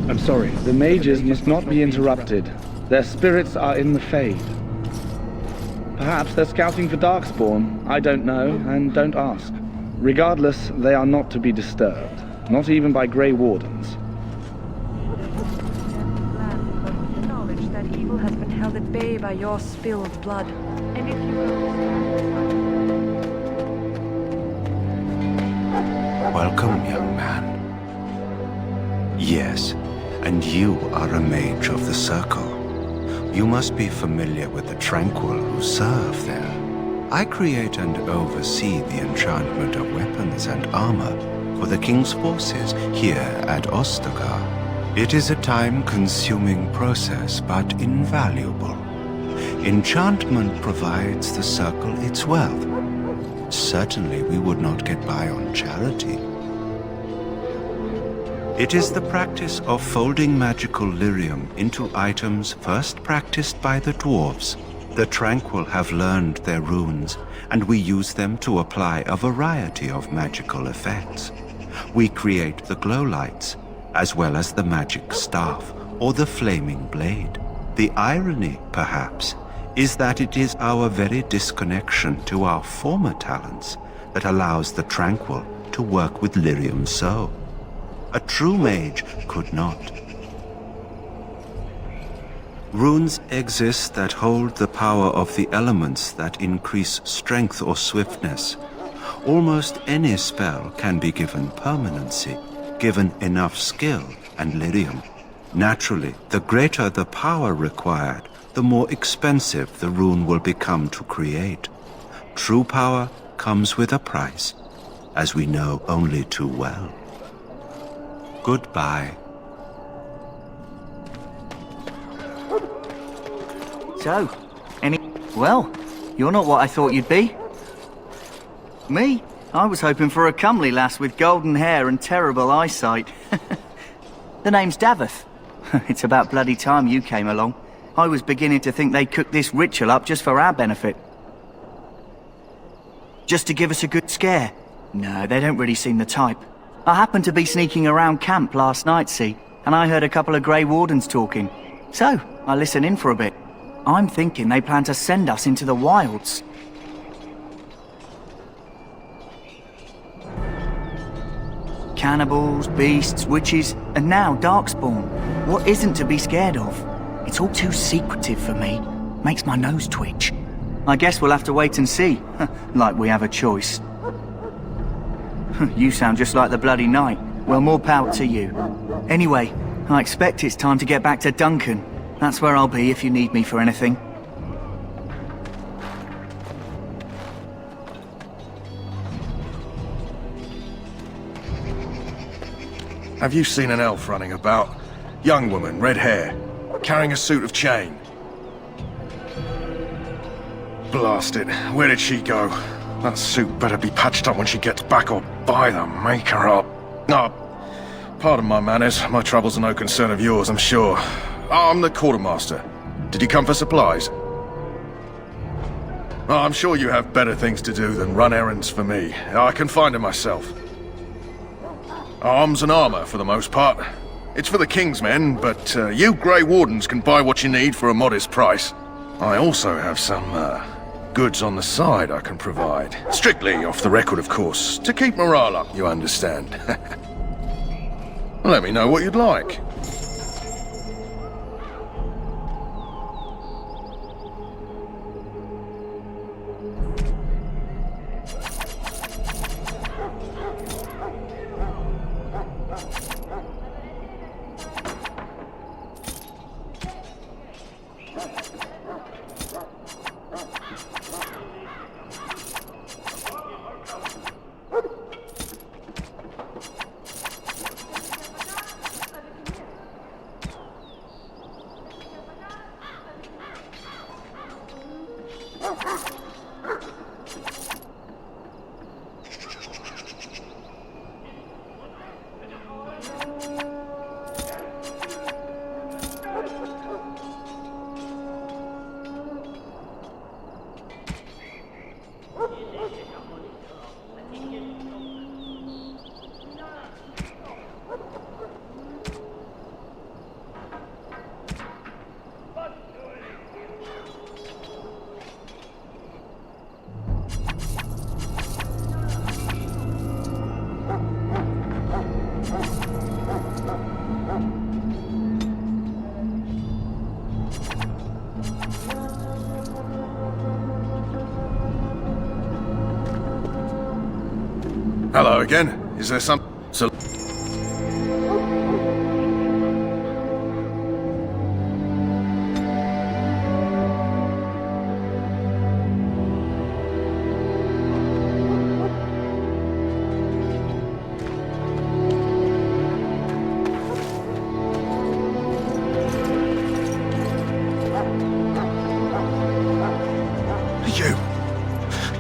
I'm sorry. The mages must not be interrupted. Their spirits are in the Fade. Perhaps they're scouting for Darkspawn. I don't know, and don't ask. Regardless, they are not to be disturbed. Not even by Grey Wardens. The knowledge that evil has been held at bay by your spilled blood. And if you Welcome, young man. Yes, and you are a mage of the Circle. You must be familiar with the Tranquil who serve there. I create and oversee the enchantment of weapons and armor for the King's forces here at Ostagar. It is a time-consuming process, but invaluable. Enchantment provides the Circle its wealth. Certainly we would not get by on charity. It is the practice of folding magical lyrium into items first practiced by the dwarves. The Tranquil have learned their runes, and we use them to apply a variety of magical effects. We create the glow lights, as well as the magic staff or the flaming blade. The irony, perhaps, is that it is our very disconnection to our former talents that allows the Tranquil to work with lyrium so. A true mage could not. Runes exist that hold the power of the elements that increase strength or swiftness. Almost any spell can be given permanency, given enough skill and lyrium. Naturally, the greater the power required, the more expensive the rune will become to create. True power comes with a price, as we know only too well. Goodbye. So, well, you're not what I thought you'd be. Me? I was hoping for a comely lass with golden hair and terrible eyesight. The name's Daveth. It's about bloody time you came along. I was beginning to think they cooked this ritual up just for our benefit. Just to give us a good scare. No, they don't really seem the type. I happened to be sneaking around camp last night, see, and I heard a couple of Grey Wardens talking. So, I listened in for a bit. I'm thinking they plan to send us into the wilds. Cannibals, beasts, witches, and now Darkspawn. What isn't to be scared of? It's all too secretive for me. Makes my nose twitch. I guess we'll have to wait and see. Like we have a choice. You sound just like the bloody knight. Well, more power to you. Anyway, I expect it's time to get back to Duncan. That's where I'll be if you need me for anything. Have you seen an elf running about? Young woman, red hair, carrying a suit of chain. Blast it, where did she go? That suit better be patched up when she gets back, or by the maker up. Oh, pardon my manners. My troubles are no concern of yours, I'm sure. I'm the quartermaster. Did you come for supplies? Oh, I'm sure you have better things to do than run errands for me. I can find them myself. Arms and armor, for the most part. It's for the King's men, but you Grey Wardens can buy what you need for a modest price. I also have some, goods on the side I can provide. Strictly off the record, of course, to keep morale up, you understand. Let me know what you'd like. again. Is there some... So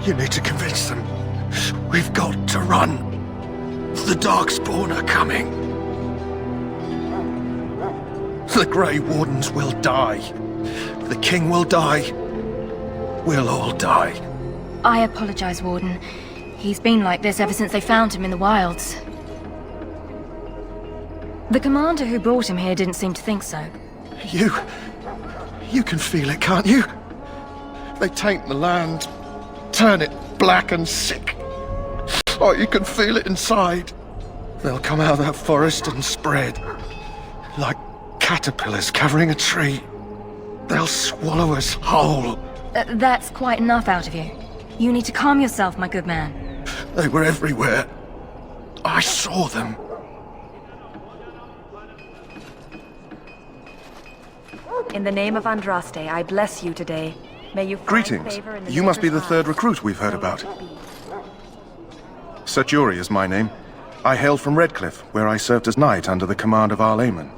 You need to convince them. We've got to run. The Darkspawn are coming. The Grey Wardens will die. The King will die. We'll all die. I apologize, Warden. He's been like this ever since they found him in the wilds. The commander who brought him here didn't seem to think so. You can feel it, can't you? They taint the land, turn it black and sick. Oh, you can feel it inside. They'll come out of that forest and spread. Like caterpillars covering a tree. They'll swallow us whole. That's quite enough out of you. You need to calm yourself, my good man. They were everywhere. I saw them. In the name of Andraste, I bless you today. May you find Greetings. favor in the You must be the Maker's third eyes. recruit we've heard So about. let it be. Setjuri is my name. I hail from Redcliffe, where I served as knight under the command of Arl Eamon.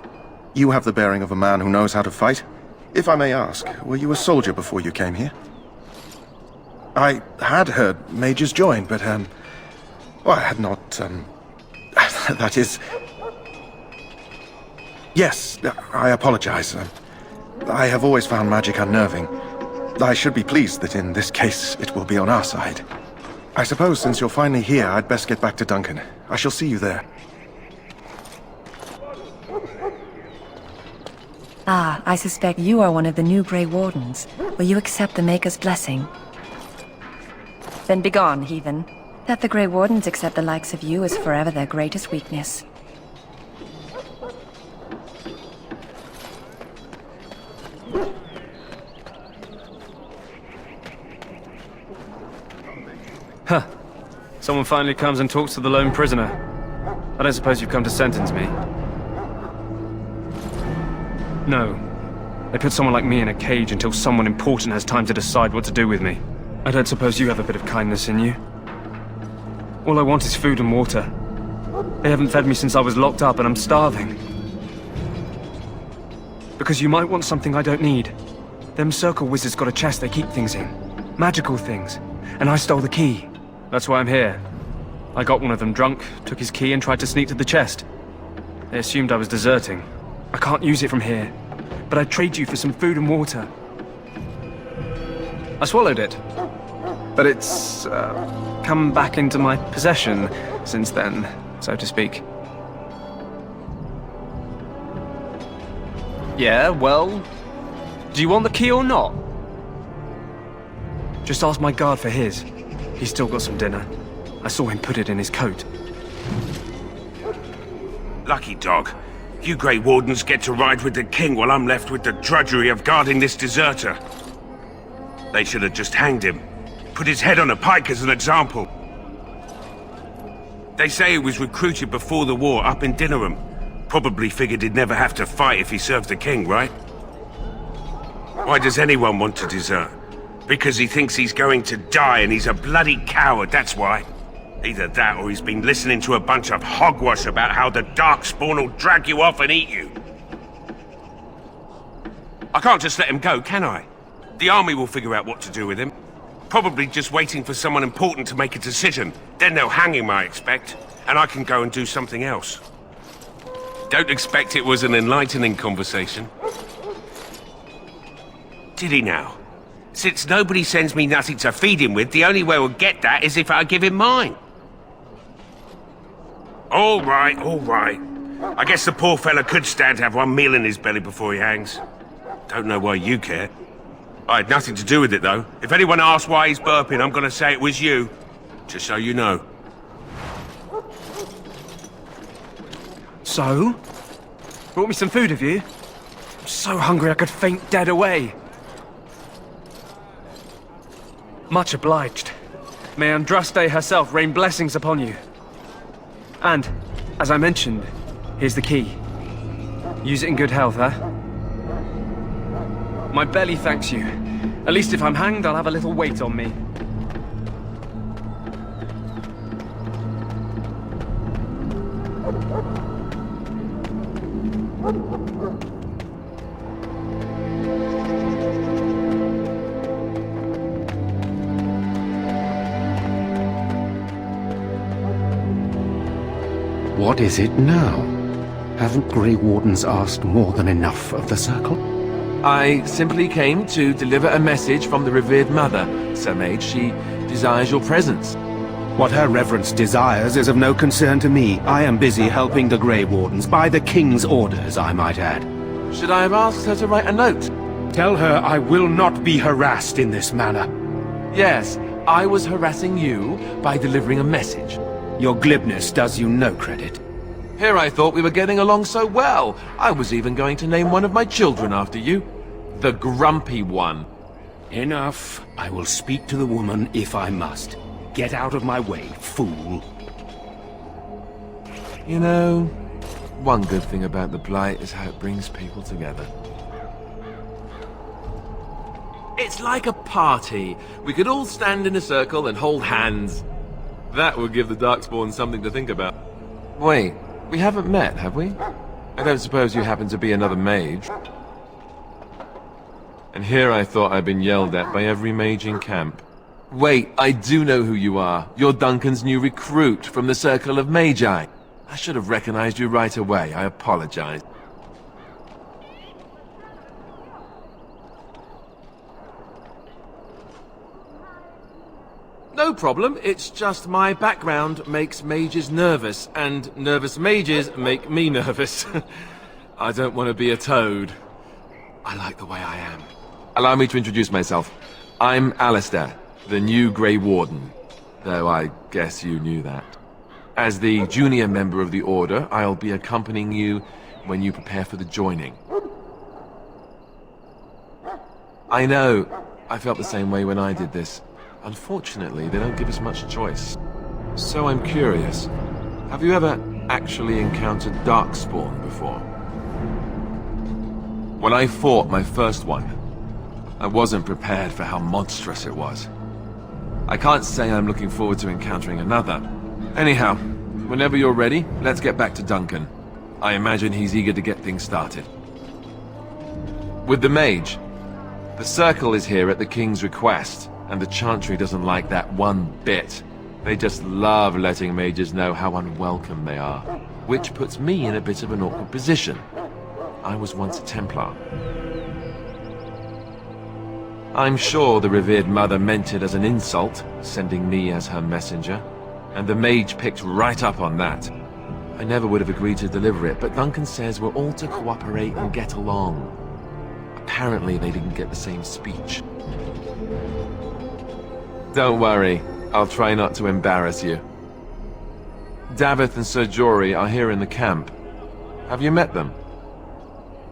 You have the bearing of a man who knows how to fight. If I may ask, were you a soldier before you came here? I had heard mages join, but, well, I had not, that is... Yes, I apologize. I have always found magic unnerving. I should be pleased that in this case it will be on our side. I suppose since you're finally here, I'd best get back to Duncan. I shall see you there. Ah, I suspect you are one of the new Grey Wardens. Will you accept the Maker's blessing? Then begone, heathen. That the Grey Wardens accept the likes of you is forever their greatest weakness. Huh. Someone finally comes and talks to the lone prisoner. I don't suppose you've come to sentence me. No. They put someone like me in a cage until someone important has time to decide what to do with me. I don't suppose you have a bit of kindness in you. All I want is food and water. They haven't fed me since I was locked up and I'm starving. Because you might want something I don't need. Them circle wizards got a chest they keep things in. Magical things. And I stole the key. That's why I'm here. I got one of them drunk, took his key and tried to sneak to the chest. They assumed I was deserting. I can't use it from here. But I'd trade you for some food and water. I swallowed it. But it's, come back into my possession since then, so to speak. Yeah, well... Do you want the key or not? Just ask my guard for his. He's still got some dinner. I saw him put it in his coat. Lucky dog. You Grey Wardens get to ride with the King while I'm left with the drudgery of guarding this deserter. They should have just hanged him. Put his head on a pike as an example. They say he was recruited before the war up in Dinnerham. Probably figured he'd never have to fight if he served the King, right? Why does anyone want to desert? Because he thinks he's going to die and he's a bloody coward, that's why. Either that or he's been listening to a bunch of hogwash about how the Darkspawn will drag you off and eat you. I can't just let him go, can I? The army will figure out what to do with him. Probably just waiting for someone important to make a decision. Then they'll hang him, I expect. And I can go and do something else. Don't expect it was an enlightening conversation. Did he now? Since nobody sends me nothing to feed him with, the only way we'll get that is if I give him mine. All right, all right. I guess the poor fella could stand to have one meal in his belly before he hangs. Don't know why you care. I had nothing to do with it, though. If anyone asks why he's burping, I'm gonna say it was you. Just so you know. So? Brought me some food, have you? I'm so hungry I could faint dead away. Much obliged. May Andraste herself rain blessings upon you. And, as I mentioned, here's the key. Use it in good health, huh? My belly thanks you. At least if I'm hanged, I'll have a little weight on me. What is it now? Haven't Grey Wardens asked more than enough of the Circle? I simply came to deliver a message from the revered mother, Sir Mage. She desires your presence. What her reverence desires is of no concern to me. I am busy helping the Grey Wardens, by the King's orders, I might add. Should I have asked her to write a note? Tell her I will not be harassed in this manner. Yes, I was harassing you by delivering a message. Your glibness does you no credit. Here I thought we were getting along so well. I was even going to name one of my children after you. The Grumpy One. Enough. I will speak to the woman if I must. Get out of my way, fool. You know, one good thing about the Blight is how it brings people together. It's like a party. We could all stand in a circle and hold hands. That would give the Darkspawn something to think about. Wait, we haven't met, have we? I don't suppose you happen to be another mage? And here I thought I'd been yelled at by every mage in camp. Wait, I do know who you are. You're Duncan's new recruit from the Circle of Magi. I should have recognized you right away. I apologize. No problem, it's just my background makes mages nervous, and nervous mages make me nervous. I don't want to be a toad. I like the way I am. Allow me to introduce myself. I'm Alistair, the new Grey Warden, though I guess you knew that. As the junior member of the Order, I'll be accompanying you when you prepare for the joining. I know, I felt the same way when I did this. Unfortunately, they don't give us much choice. So I'm curious, have you ever actually encountered Darkspawn before? When I fought my first one, I wasn't prepared for how monstrous it was. I can't say I'm looking forward to encountering another. Anyhow, whenever you're ready, let's get back to Duncan. I imagine he's eager to get things started. With the mage, the Circle is here at the King's request. And the Chantry doesn't like that one bit. They just love letting mages know how unwelcome they are. Which puts me in a bit of an awkward position. I was once a Templar. I'm sure the revered mother meant it as an insult, sending me as her messenger. And the mage picked right up on that. I never would have agreed to deliver it, but Duncan says we're all to cooperate and get along. Apparently they didn't get the same speech. Don't worry, I'll try not to embarrass you. Davith and Sir Jory are here in the camp. Have you met them?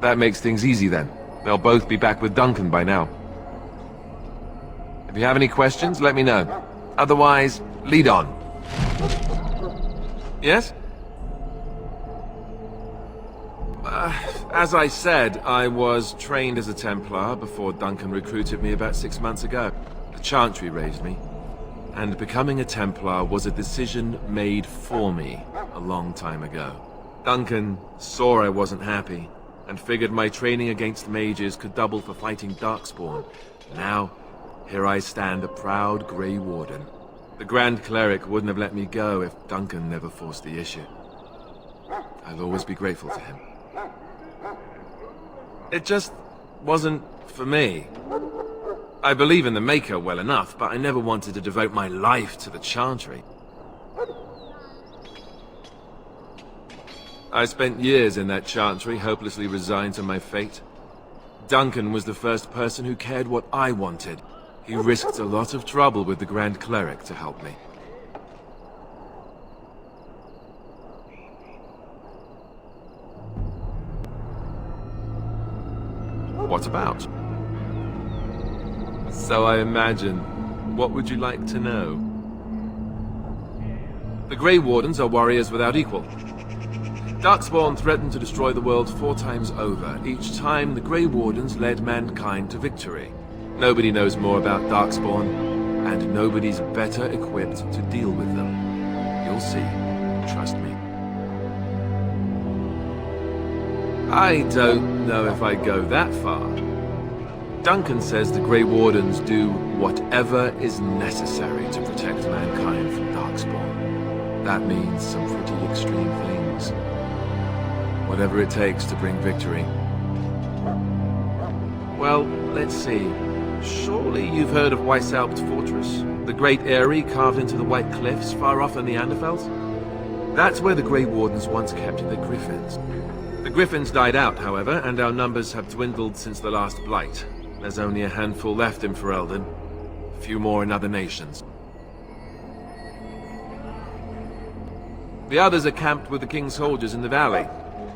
That makes things easy then. They'll both be back with Duncan by now. If you have any questions, let me know. Otherwise, lead on. Yes? As I said, I was trained as a Templar before Duncan recruited me about 6 months ago. The Chantry raised me, and becoming a Templar was a decision made for me a long time ago. Duncan saw I wasn't happy, and figured my training against mages could double for fighting Darkspawn. Now, here I stand, a proud Grey Warden. The Grand Cleric wouldn't have let me go if Duncan never forced the issue. I'll always be grateful to him. It just wasn't for me. I believe in the Maker well enough, but I never wanted to devote my life to the Chantry. I spent years in that Chantry, hopelessly resigned to my fate. Duncan was the first person who cared what I wanted. He risked a lot of trouble with the Grand Cleric to help me. What about? So I imagine. What would you like to know? The Grey Wardens are warriors without equal. Darkspawn threatened to destroy the world 4 times over. Each time, the Grey Wardens led mankind to victory. Nobody knows more about Darkspawn, and nobody's better equipped to deal with them. You'll see. Trust me. I don't know if I'd go that far. Duncan says the Grey Wardens do whatever is necessary to protect mankind from Darkspawn. That means some pretty extreme things. Whatever it takes to bring victory. Well, let's see. Surely you've heard of Weishaupt Fortress? The great eyrie carved into the White Cliffs far off in the Anderfels? That's where the Grey Wardens once kept their griffins. The griffins died out, however, and our numbers have dwindled since the last Blight. There's only a handful left in Ferelden. A few more in other nations. The others are camped with the King's soldiers in the valley.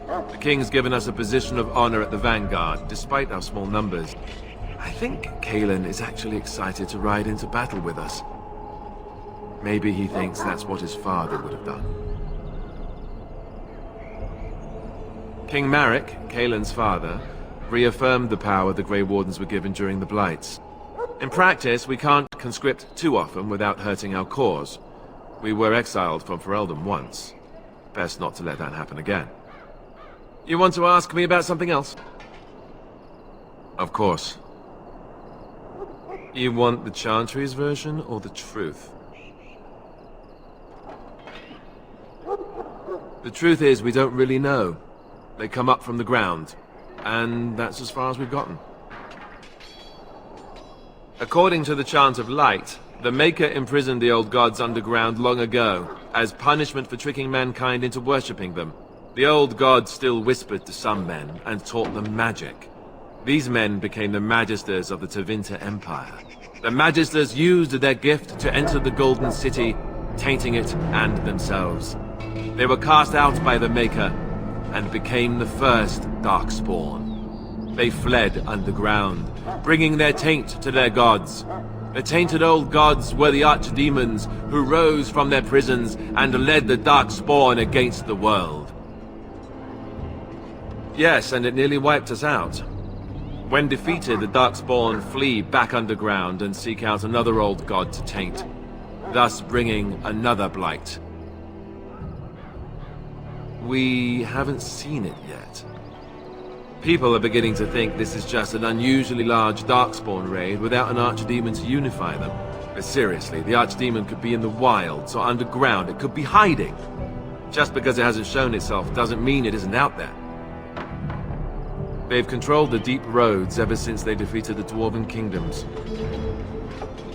The King's given us a position of honor at the vanguard, despite our small numbers. I think Cailan is actually excited to ride into battle with us. Maybe he thinks that's what his father would have done. King Marek, Cailan's father, reaffirmed the power the Grey Wardens were given during the Blights. In practice, we can't conscript too often without hurting our cause. We were exiled from Ferelden once. Best not to let that happen again. You want to ask me about something else? Of course. You want the Chantry's version or the truth? The truth is, we don't really know. They come up from the ground, and that's as far as we've gotten. According to the Chant of Light, the Maker imprisoned the old gods underground long ago, as punishment for tricking mankind into worshipping them. The old gods still whispered to some men, and taught them magic. These men became the Magisters of the Tevinter Empire. The Magisters used their gift to enter the Golden City, tainting it and themselves. They were cast out by the Maker, and became the first Darkspawn. They fled underground, bringing their taint to their gods. The tainted old gods were the archdemons who rose from their prisons and led the Darkspawn against the world. Yes, and it nearly wiped us out. When defeated, the Darkspawn flee back underground and seek out another old god to taint, thus bringing another Blight. We haven't seen it yet. People are beginning to think this is just an unusually large Darkspawn raid without an archdemon to unify them. But seriously, the archdemon could be in the wilds or underground. It could be hiding. Just because it hasn't shown itself doesn't mean it isn't out there. They've controlled the deep roads ever since they defeated the Dwarven kingdoms.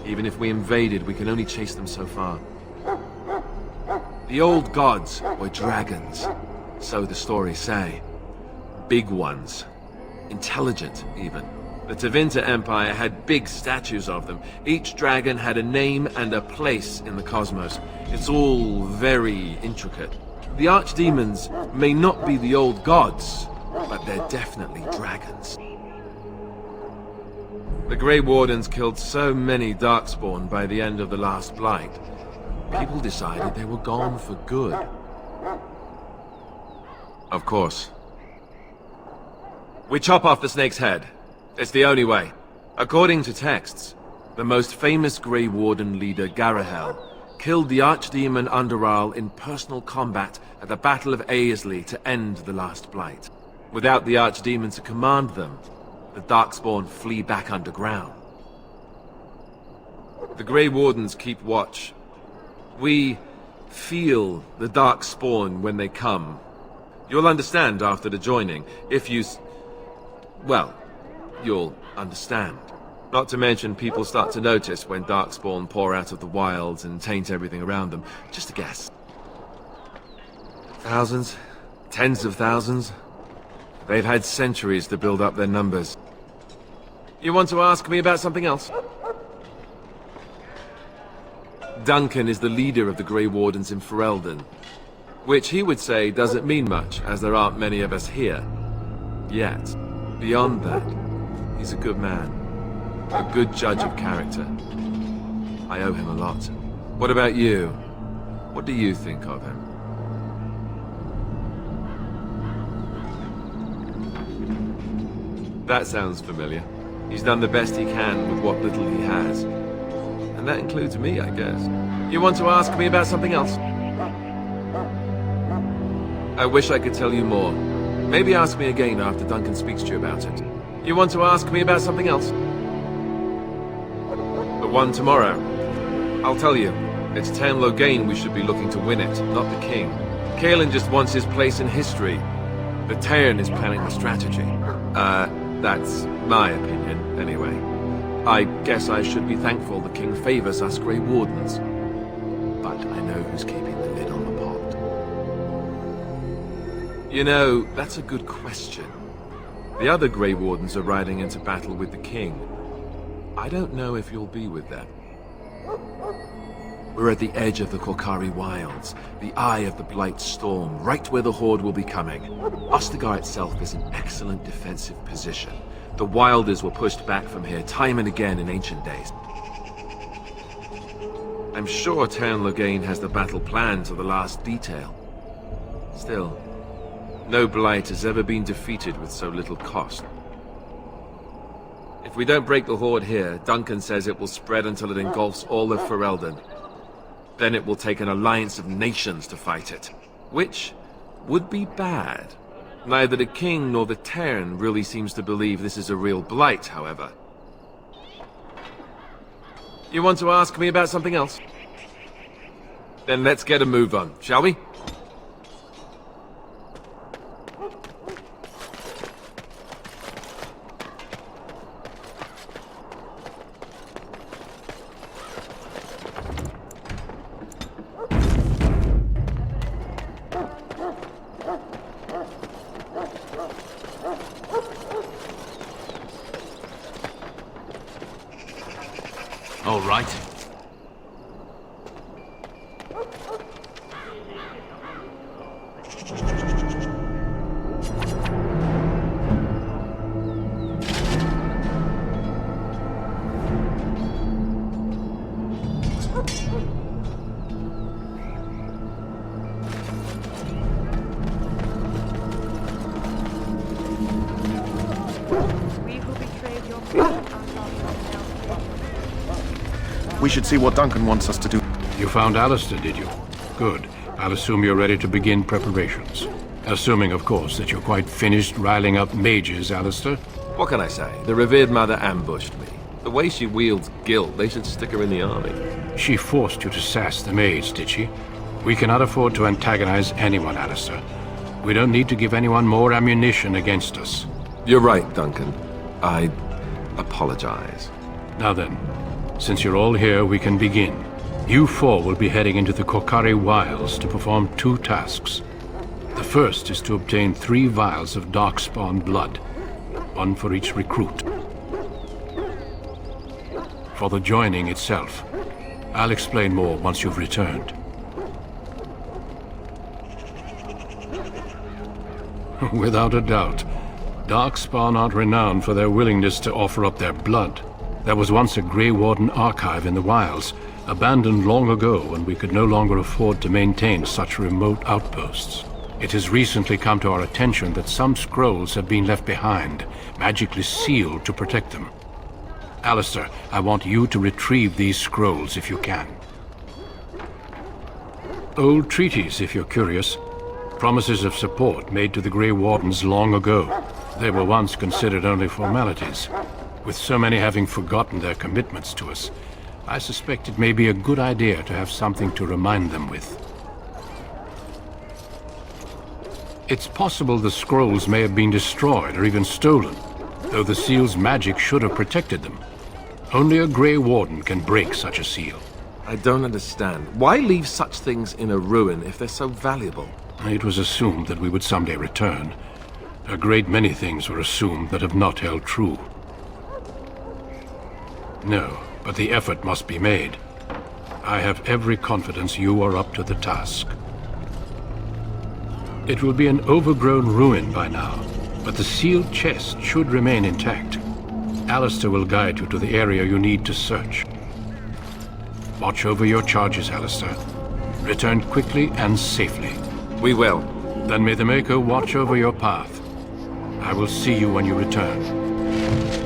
Even if we invaded, we can only chase them so far. The old gods were dragons, so the stories say. Big ones. Intelligent, even. The Tevinter Empire had big statues of them. Each dragon had a name and a place in the cosmos. It's all very intricate. The archdemons may not be the old gods, but they're definitely dragons. The Grey Wardens killed so many Darkspawn by the end of the last Blight. People decided they were gone for good. Of course. We chop off the snake's head. It's the only way. According to texts, the most famous Grey Warden leader, Garahel, killed the Archdemon Underal in personal combat at the Battle of Aesley to end the last Blight. Without the Archdemon to command them, the Darkspawn flee back underground. The Grey Wardens keep watch. We feel the Darkspawn when they come. You'll understand after the joining, if you... well, you'll understand. Not to mention people start to notice when Darkspawn pour out of the wilds and taint everything around them. Just a guess. Thousands? Tens of thousands? They've had centuries to build up their numbers. You want to ask me about something else? Duncan is the leader of the Grey Wardens in Ferelden, which he would say doesn't mean much, as there aren't many of us here. Yet, beyond that, he's a good man. A good judge of character. I owe him a lot. What about you? What do you think of him? That sounds familiar. He's done the best he can with what little he has. And that includes me, I guess. You want to ask me about something else? I wish I could tell you more. Maybe ask me again after Duncan speaks to you about it. You want to ask me about something else? The one tomorrow. I'll tell you. It's Teyrn Loghain we should be looking to win it, not the king. Cailan just wants his place in history. The Teyrn is planning the strategy. That's my opinion, anyway. I guess I should be thankful the king favors us Grey Wardens. But I know who's keeping the lid on the pot. You know, that's a good question. The other Grey Wardens are riding into battle with the king. I don't know if you'll be with them. We're at the edge of the Korcari Wilds, the eye of the Blight Storm, right where the Horde will be coming. Ostagar itself is an excellent defensive position. The Wilders were pushed back from here time and again in ancient days. I'm sure Teyrn Loghain has the battle planned to the last detail. Still, no Blight has ever been defeated with so little cost. If we don't break the Horde here, Duncan says it will spread until it engulfs all of Ferelden. Then it will take an alliance of nations to fight it, which would be bad. Neither the king nor the Teyrn really seems to believe this is a real blight, however. You want to ask me about something else? Then let's get a move on, shall we? All right. We should see what Duncan wants us to do. You found Alistair, did you? Good. I'll assume you're ready to begin preparations. Assuming, of course, that you're quite finished riling up mages, Alistair. What can I say? The revered mother ambushed me. The way she wields guilt, they should stick her in the army. She forced you to sass the maids, did she? We cannot afford to antagonize anyone, Alistair. We don't need to give anyone more ammunition against us. You're right, Duncan. I apologize. Now then, since you're all here, we can begin. You four will be heading into the Korcari Wilds to perform 2 tasks. The first is to obtain 3 vials of Darkspawn blood, 1 for each recruit. For the joining itself, I'll explain more once you've returned. Without a doubt, Darkspawn aren't renowned for their willingness to offer up their blood. There was once a Grey Warden archive in the wilds, abandoned long ago when we could no longer afford to maintain such remote outposts. It has recently come to our attention that some scrolls have been left behind, magically sealed to protect them. Alistair, I want you to retrieve these scrolls if you can. Old treaties, if you're curious. Promises of support made to the Grey Wardens long ago. They were once considered only formalities. With so many having forgotten their commitments to us, I suspect it may be a good idea to have something to remind them with. It's possible the scrolls may have been destroyed or even stolen, though the seal's magic should have protected them. Only a Grey Warden can break such a seal. I don't understand. Why leave such things in a ruin if they're so valuable? It was assumed that we would someday return. A great many things were assumed that have not held true. No, but the effort must be made. I have every confidence you are up to the task. It will be an overgrown ruin by now, but the sealed chest should remain intact. Alistair will guide you to the area you need to search. Watch over your charges, Alistair. Return quickly and safely. We will. Then may the Maker watch over your path. I will see you when you return.